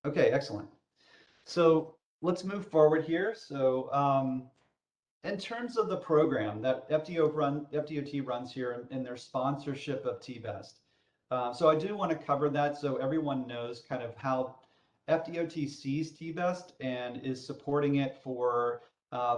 Okay, excellent. So let's move forward here. So in terms of the program that FDOT runs here in their sponsorship of TBEST, so I do want to cover that so everyone knows kind of how FDOT sees TBEST and is supporting it for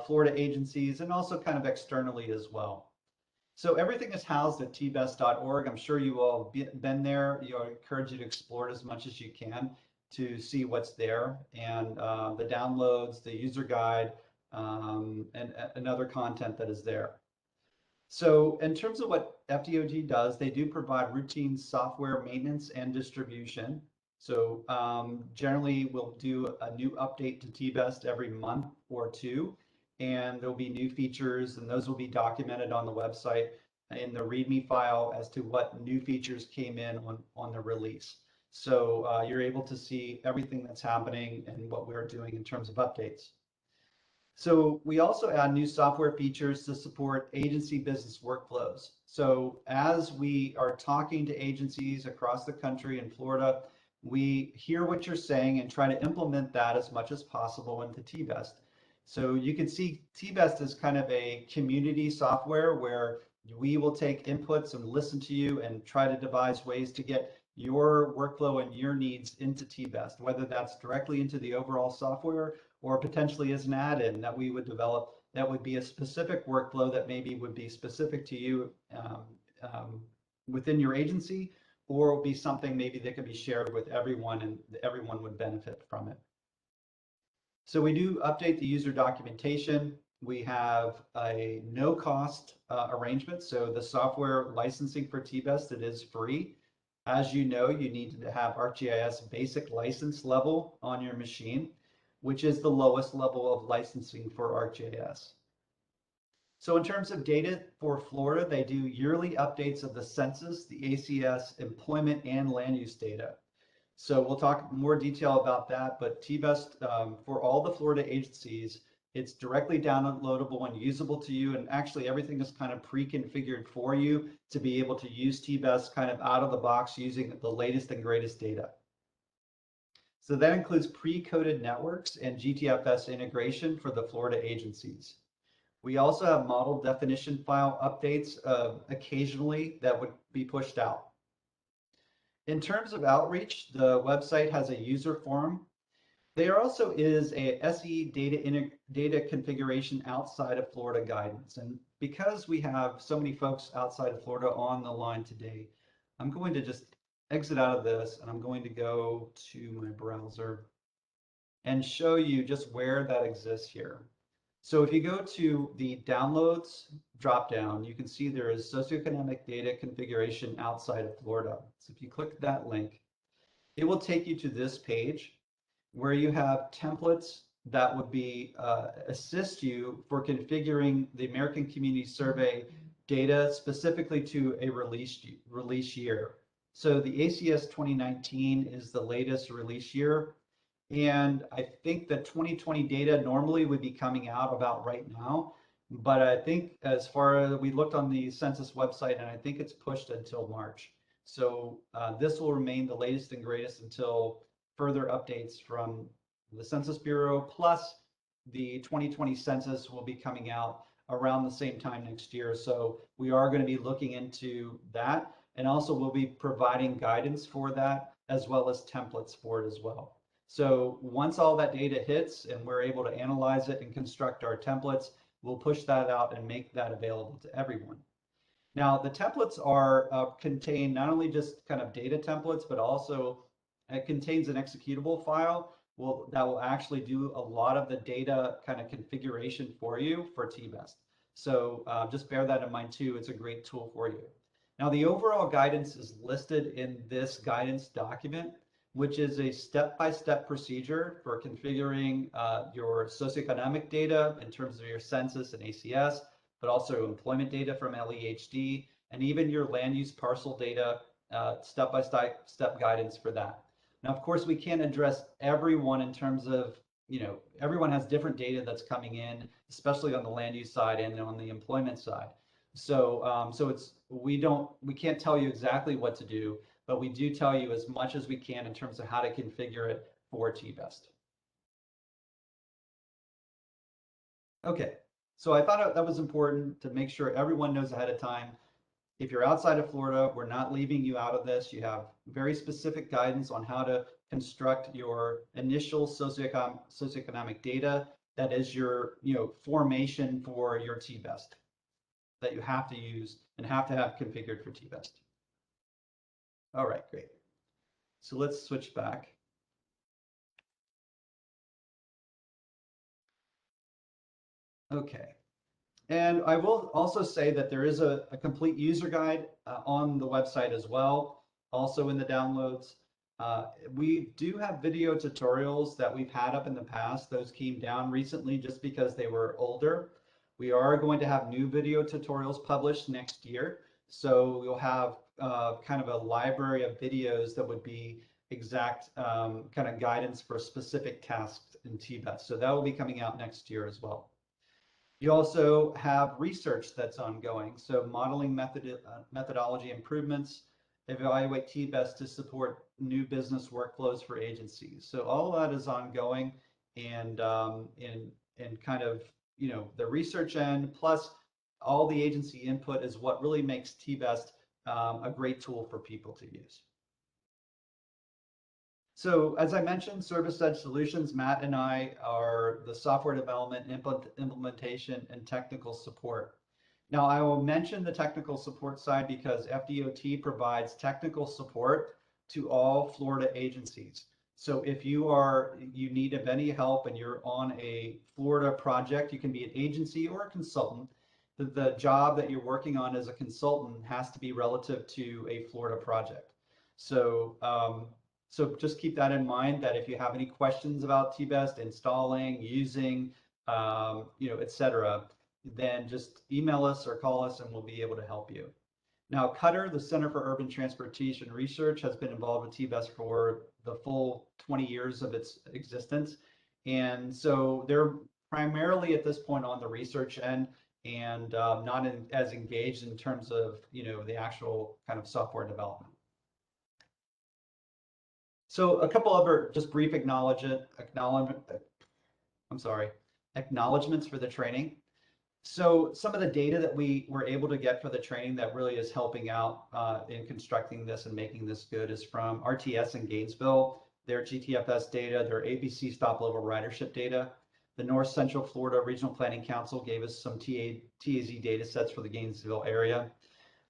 Florida agencies and also kind of externally as well. So everything is housed at tbest.org. I'm sure you all been there. I encourage you to explore it as much as you can to see what's there and the downloads, the user guide, and other content that is there. So in terms of what FDOT does, they do provide routine software maintenance and distribution. So generally we'll do a new update to TBEST every month or two, and there'll be new features, and those will be documented on the website in the README file as to what new features came in on the release. So you're able to see everything that's happening and what we're doing in terms of updates. So we also add new software features to support agency business workflows. So as we are talking to agencies across the country in Florida, we hear what you're saying and try to implement that as much as possible into TBEST. So you can see TBEST is kind of a community software where we will take inputs and listen to you and try to devise ways to get your workflow and your needs into TBEST, whether that's directly into the overall software or potentially as an add-in that we would develop that would be a specific workflow that maybe would be specific to you within your agency, or would be something maybe that could be shared with everyone and everyone would benefit from it. So we do update the user documentation. We have a no-cost arrangement. So the software licensing for TBEST, it is free. As you know, you need to have ArcGIS basic license level on your machine, which is the lowest level of licensing for ArcGIS. So in terms of data for Florida, they do yearly updates of the census, the ACS, employment, and land use data. So we'll talk more detail about that, but TBEST for all the Florida agencies, it's directly downloadable and usable to you, and actually everything is kind of pre-configured for you to be able to use TBEST kind of out of the box using the latest and greatest data. So that includes pre-coded networks and GTFS integration for the Florida agencies. We also have model definition file updates occasionally that would be pushed out. In terms of outreach, the website has a user forum. There also is a SE data configuration outside of Florida guidance. And because we have so many folks outside of Florida on the line today, I'm going to just exit out of this and I'm going to go to my browser and show you just where that exists here. So if you go to the downloads dropdown, you can see there is socioeconomic data configuration outside of Florida. So if you click that link, it will take you to this page where you have templates that would be assist you for configuring the American Community Survey data specifically to a release year. So the ACS 2019 is the latest release year. And I think the 2020 data normally would be coming out about right now. But I think as far as we looked on the census website, and I think it's pushed until March. So this will remain the latest and greatest until further updates from the Census Bureau, plus the 2020 census will be coming out around the same time next year. So we are going to be looking into that. And also we'll be providing guidance for that as well as templates for it as well. So once all that data hits and we're able to analyze it and construct our templates, we'll push that out and make that available to everyone. Now the templates are contain not only just kind of data templates, but also it contains an executable file that will actually do a lot of the data kind of configuration for you for TBEST. So just bear that in mind too. It's a great tool for you. Now the overall guidance is listed in this guidance document, which is a step-by-step procedure for configuring your socioeconomic data in terms of your census and ACS, but also employment data from LEHD, and even your land use parcel data, step-by-step guidance for that. Now, of course, we can't address everyone in terms of, everyone has different data that's coming in, especially on the land use side and on the employment side. So, we can't tell you exactly what to do, but we do tell you as much as we can in terms of how to configure it for TBEST. Okay, so I thought that was important to make sure everyone knows ahead of time. If you're outside of Florida, we're not leaving you out of this. You have very specific guidance on how to construct your initial socioeconomic data. That is your, formation for your TBEST that you have to use and have to have configured for TBEST. All right, great. So let's switch back. Okay. And I will also say that there is a complete user guide on the website as well, also in the downloads. We do have video tutorials that we've had up in the past. Those came down recently just because they were older. We are going to have new video tutorials published next year. So we'll have kind of a library of videos that would be exact kind of guidance for specific tasks in TBEST. So that will be coming out next year as well. You also have research that's ongoing. So modeling methodology improvements, evaluate TBEST to support new business workflows for agencies. So all of that is ongoing, and kind of, the research end plus all the agency input is what really makes TBEST a great tool for people to use. So as I mentioned, Service Edge Solutions, Matt and I are the software development, implementation, and technical support. Now, I will mention the technical support side because FDOT provides technical support to all Florida agencies. So if you need any help and you're on a Florida project, you can be an agency or a consultant. The job that you're working on as a consultant has to be relative to a Florida project. So just keep that in mind, that if you have any questions about TBEST, installing, using, etc., then just email us or call us and we'll be able to help you. Now, Cutter, the Center for Urban Transportation Research, has been involved with TBEST for the full 20 years of its existence. And so they're primarily at this point on the research end and not as engaged in terms of, the actual kind of software development. So a couple other just brief acknowledgments for the training. So some of the data that we were able to get for the training that really is helping out in constructing this and making this good is from RTS in Gainesville, their GTFS data, their ABC stop level ridership data. The North Central Florida Regional Planning Council gave us some TAZ data sets for the Gainesville area.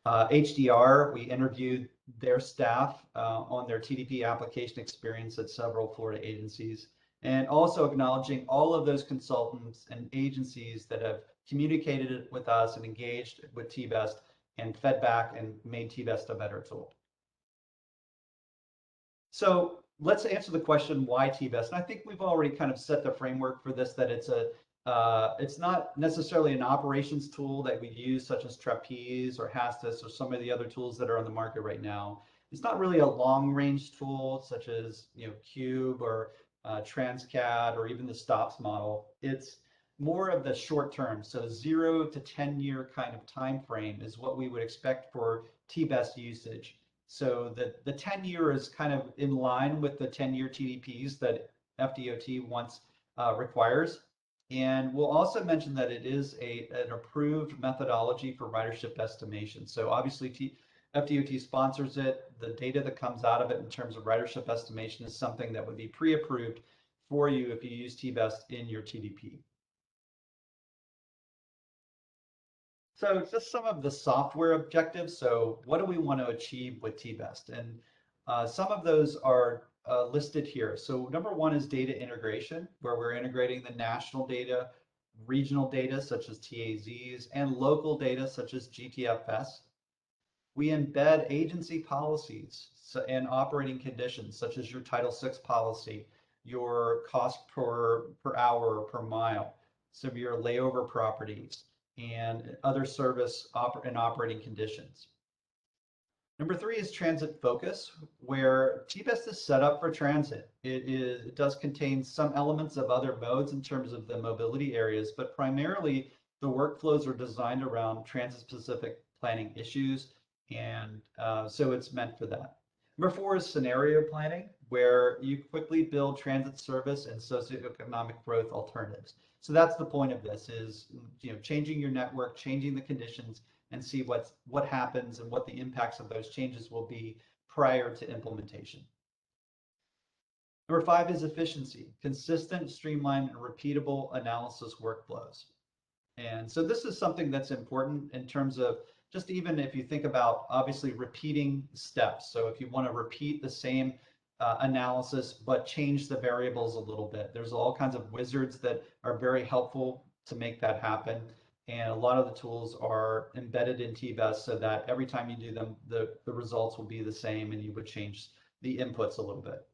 HDR, we interviewed their staff on their TDP application experience at several Florida agencies, and also acknowledging all of those consultants and agencies that have communicated with us and engaged with TBEST and fed back and made TBEST a better tool. So let's answer the question, why TBEST? And I think we've already kind of set the framework for this, that it's not necessarily an operations tool that we use, such as Trapeze or Hastis or some of the other tools that are on the market right now. It's not really a long-range tool, such as Cube or Transcad or even the STOPS model. It's more of the short term, so 0 to 10-year kind of time frame is what we would expect for TBEST usage. So the 10-year is kind of in line with the 10-year TDPs that FDOT requires. And we'll also mention that it is an approved methodology for ridership estimation. So obviously FDOT sponsors it. The data that comes out of it in terms of ridership estimation is something that would be pre-approved for you if you use TBEST in your TDP. So just some of the software objectives. So what do we want to achieve with TBEST? And some of those are listed here. So number one is data integration, where we're integrating the national data, regional data such as TAZs, and local data such as GTFS. We embed agency policies and operating conditions such as your Title VI policy, your cost per hour or per mile, some of your layover properties, and other service and operating conditions. Number three is transit focus, where TBEST is set up for transit. It does contain some elements of other modes in terms of the mobility areas, but primarily the workflows are designed around transit-specific planning issues, and so it's meant for that. Number 4 is scenario planning, where you quickly build transit service and socioeconomic growth alternatives. So that's the point of this is, changing your network, changing the conditions, and see what happens and what the impacts of those changes will be prior to implementation. Number 5 is efficiency, consistent, streamlined, and repeatable analysis workflows. And so this is something that's important in terms of just even if you think about obviously repeating steps. So if you want to repeat the same analysis, but change the variables a little bit, there's all kinds of wizards that are very helpful to make that happen. And a lot of the tools are embedded in Tbes so that every time you do them, the results will be the same and you would change the inputs a little bit.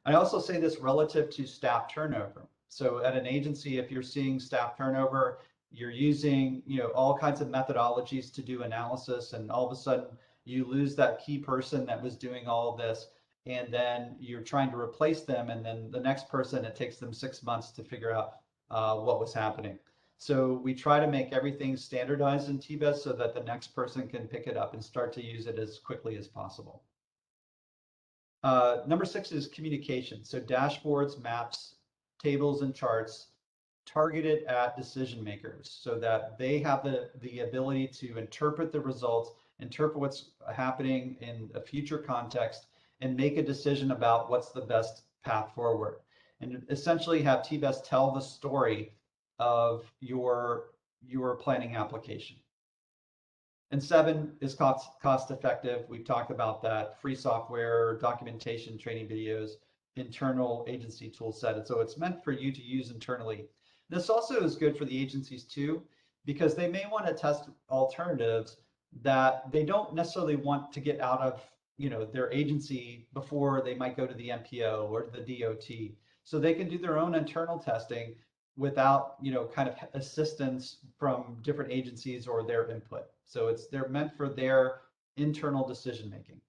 I also say this relative to staff turnover. So at an agency, if you're seeing staff turnover, you're using all kinds of methodologies to do analysis, and all of a sudden you lose that key person that was doing all of this, and then you're trying to replace them, and then the next person, it takes them 6 months to figure out what was happening. So we try to make everything standardized in Tbes so that the next person can pick it up and start to use it as quickly as possible. Number 6 is communication. So dashboards, maps, tables, and charts targeted at decision makers so that they have the ability to interpret the results, interpret what's happening in a future context, and make a decision about what's the best path forward. And essentially have Tbes tell the story of your planning application. And 7 is cost effective. We've talked about that. Free software, documentation, training videos, internal agency tool set. And so it's meant for you to use internally. This also is good for the agencies too, because they may want to test alternatives that they don't necessarily want to get out of their agency before they might go to the MPO or the DOT. So they can do their own internal testing without kind of assistance from different agencies or their input. So they're meant for their internal decision making.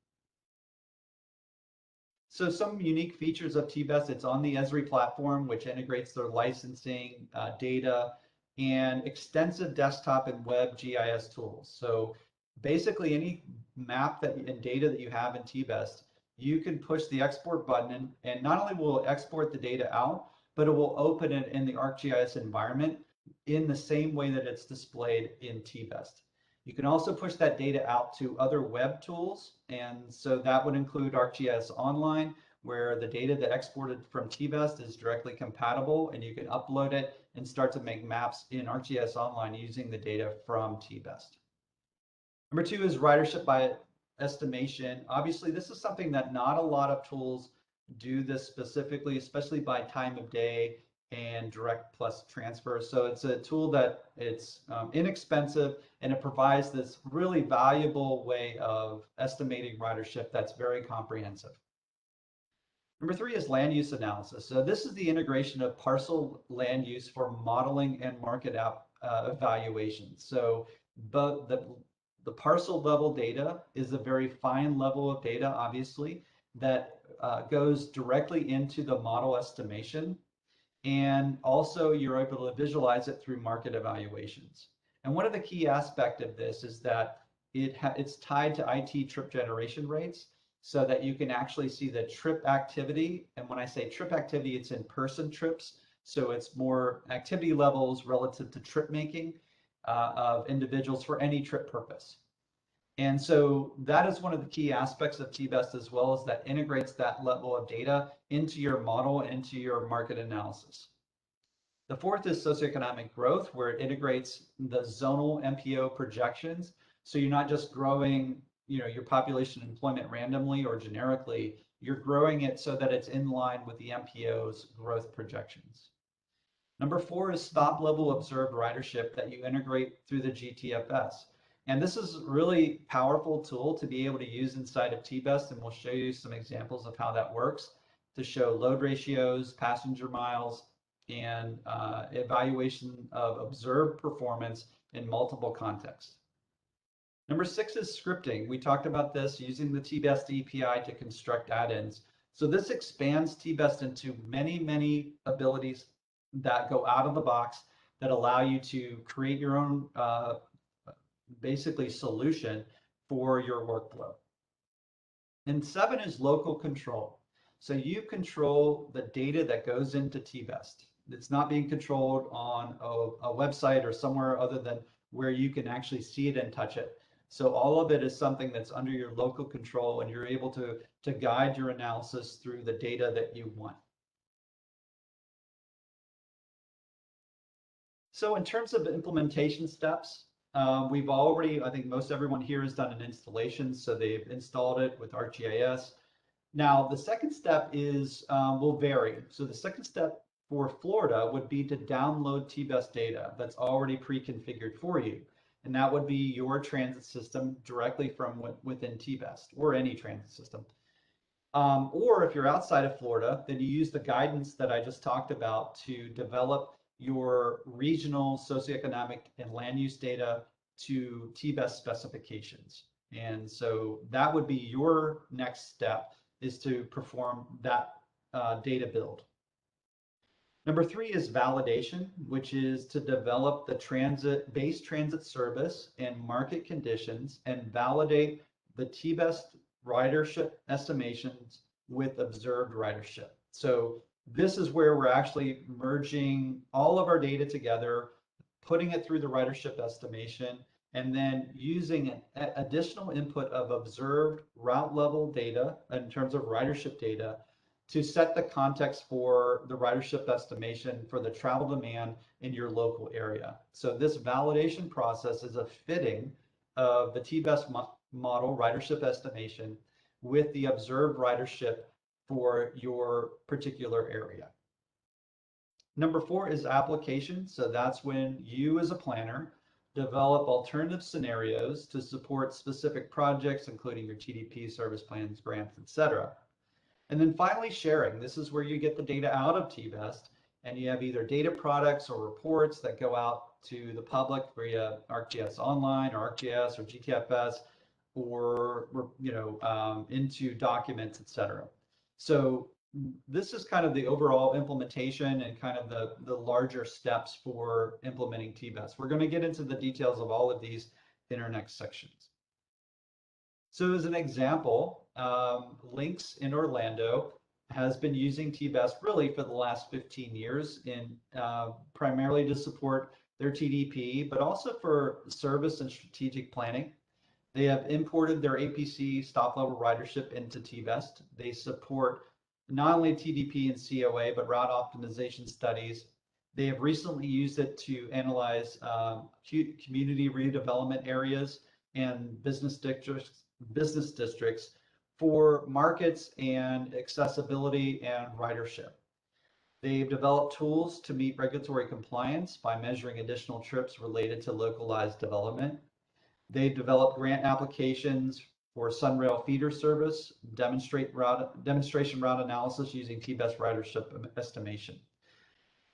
So some unique features of Tbes, it's on the Esri platform, which integrates their licensing, data, and extensive desktop and web GIS tools. So basically any map and data that you have in Tbes, you can push the export button and not only will it export the data out, but it will open it in the ArcGIS environment in the same way that it's displayed in Tbes. You can also push that data out to other web tools, and so that would include ArcGIS Online, where the data that exported from Tbes is directly compatible, and you can upload it and start to make maps in ArcGIS Online using the data from Tbes. Number 2 is ridership by estimation. Obviously, this is something that not a lot of tools do this specifically, especially by time of day and direct plus transfer. So it's a tool that it's inexpensive, and it provides this really valuable way of estimating ridership that's very comprehensive. Number 3 is land use analysis. So this is the integration of parcel land use for modeling and market evaluation. So the parcel level data is a very fine level of data, obviously, that goes directly into the model estimation. And also you're able to visualize it through market evaluations. And one of the key aspects of this is that it's tied to IT trip generation rates so that you can actually see the trip activity. And when I say trip activity, it's in-person trips. So it's more activity levels relative to trip making of individuals for any trip purpose. And so that is one of the key aspects of Tbes as well, as that integrates that level of data into your model, into your market analysis. The 4th is socioeconomic growth, where it integrates the zonal MPO projections. So you're not just growing your population employment randomly or generically, you're growing it so that it's in line with the MPO's growth projections. Number 4 is stop level observed ridership that you integrate through the GTFS. And this is a really powerful tool to be able to use inside of Tbes, and we'll show you some examples of how that works to show load ratios, passenger miles, and evaluation of observed performance in multiple contexts. Number 6 is scripting. We talked about this using the TBEST API to construct add-ins. So this expands TBEST into many, many abilities that go out of the box that allow you to create your own basically solution for your workflow. And 7 is local control. So you control the data that goes into TBEST. It's not being controlled on a website or somewhere other than where you can actually see it and touch it. So all of it is something that's under your local control, and you're able to guide your analysis through the data that you want. So in terms of implementation steps, we've already, I think most everyone here has done an installation, so they've installed it with ArcGIS. Now, the second step is will vary. So the second step for Florida would be to download TBEST data that's already pre-configured for you. And that would be your transit system directly from within TBEST or any transit system. Or if you're outside of Florida, then you use the guidance that I just talked about to develop your regional socioeconomic and land use data to TBEST specifications. And so that would be your next step, is to perform that data build. Number 3 is validation, which is to develop the base transit service and market conditions and validate the TBEST ridership estimations with observed ridership. So this is where we're actually merging all of our data together, putting it through the ridership estimation, and then using an additional input of observed route level data in terms of ridership data to set the context for the ridership estimation for the travel demand in your local area. So this validation process is a fitting of the TBEST model ridership estimation with the observed ridership for your particular area. Number 4 is application. So that's when you as a planner develop alternative scenarios to support specific projects, including your TDP, service plans, grants, etc. And then finally, sharing. This is where you get the data out of TBEST, and you have either data products or reports that go out to the public via ArcGIS Online or ArcGIS or GTFS, or into documents, etc. So this is kind of the overall implementation and kind of the larger steps for implementing TBEST. We're going to get into the details of all of these in our next sections. So as an example, Lynx in Orlando has been using TBEST really for the last 15 years in primarily to support their TDP, but also for service and strategic planning. They have imported their APC stop level ridership into TBEST. They support not only TDP and COA, but route optimization studies. They have recently used it to analyze community redevelopment areas and business districts for markets and accessibility and ridership. They've developed tools to meet regulatory compliance by measuring additional trips related to localized development. They've developed grant applications for Sunrail feeder service, demonstration route analysis using TBEST ridership estimation.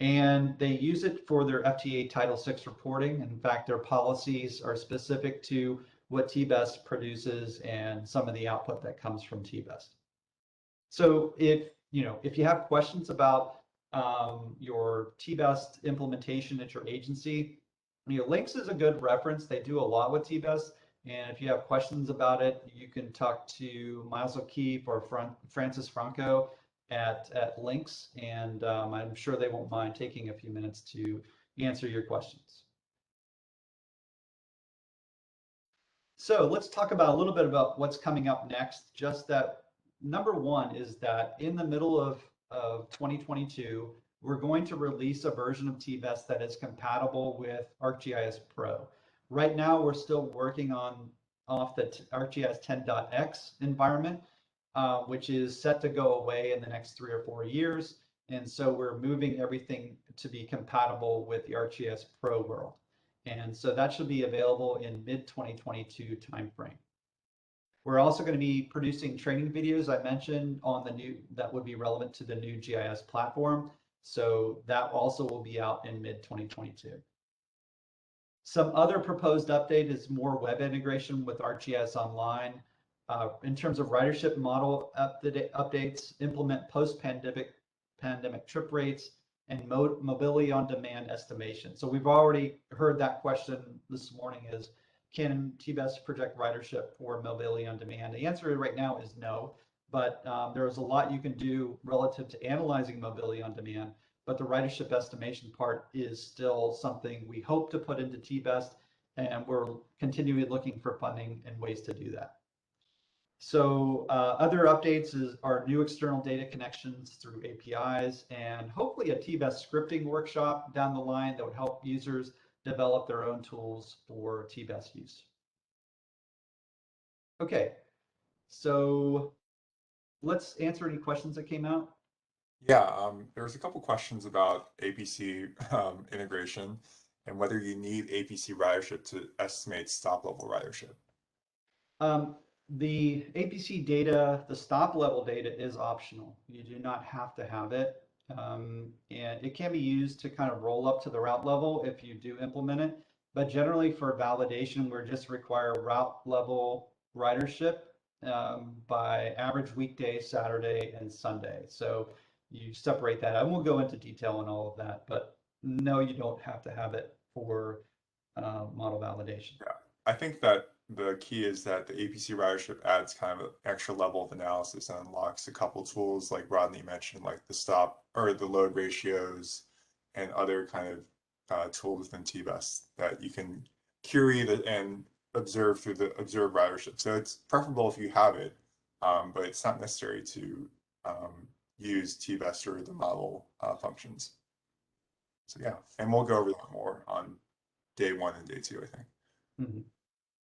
And they use it for their FTA Title VI reporting. In fact, their policies are specific to what TBEST produces and some of the output that comes from TBEST. So if you have questions about your TBEST implementation at your agency, Lynx is a good reference. They do a lot with TBEST, and if you have questions about it, you can talk to Miles O'Keefe or Francis Franco at Lynx, and I'm sure they won't mind taking a few minutes to answer your questions. So let's talk about a little bit about what's coming up next. Just that number 1 is that in the middle of 2022, we're going to release a version of TBEST that is compatible with ArcGIS Pro. Right now, we're still working off the ArcGIS 10.x environment, which is set to go away in the next 3 or 4 years. And so we're moving everything to be compatible with the ArcGIS Pro world. And so that should be available in mid-2022 timeframe. We're also going to be producing training videos I mentioned on that would be relevant to the new GIS platform. So that also will be out in mid-2022. Some other proposed update is more web integration with ArcGIS Online. In terms of ridership model updates, implement post-pandemic trip rates, and mobility on demand estimation. So we've already heard that question this morning, is can TBEST project ridership for mobility on demand? The answer right now is no, but there's a lot you can do relative to analyzing mobility on demand, but the ridership estimation part is still something we hope to put into TBEST, and we're continually looking for funding and ways to do that. So other updates are new external data connections through APIs, and hopefully a TBEST scripting workshop down the line that would help users develop their own tools for TBEST use. Okay, so let's answer any questions that came out. Yeah, there was a couple questions about APC integration and whether you need APC ridership to estimate stop level ridership. The APC data, the stop level data is optional. You do not have to have it. And it can be used to kind of roll up to the route level if you do implement it. But generally for validation, we just require route level ridership by average weekday, Saturday, and Sunday. So you separate that. I won't go into detail on all of that, but no, you don't have to have it for model validation. Yeah, I think that the key is that the APC ridership adds kind of an extra level of analysis and unlocks a couple tools like Rodney mentioned, like the stop or the load ratios and other kind of tools within TBEST that you can query and observe through the observe ridership. So it's preferable if you have it, but it's not necessary to use TBEST or the model functions. So yeah, and we'll go over that more on day 1 and day 2, I think. Mm-hmm.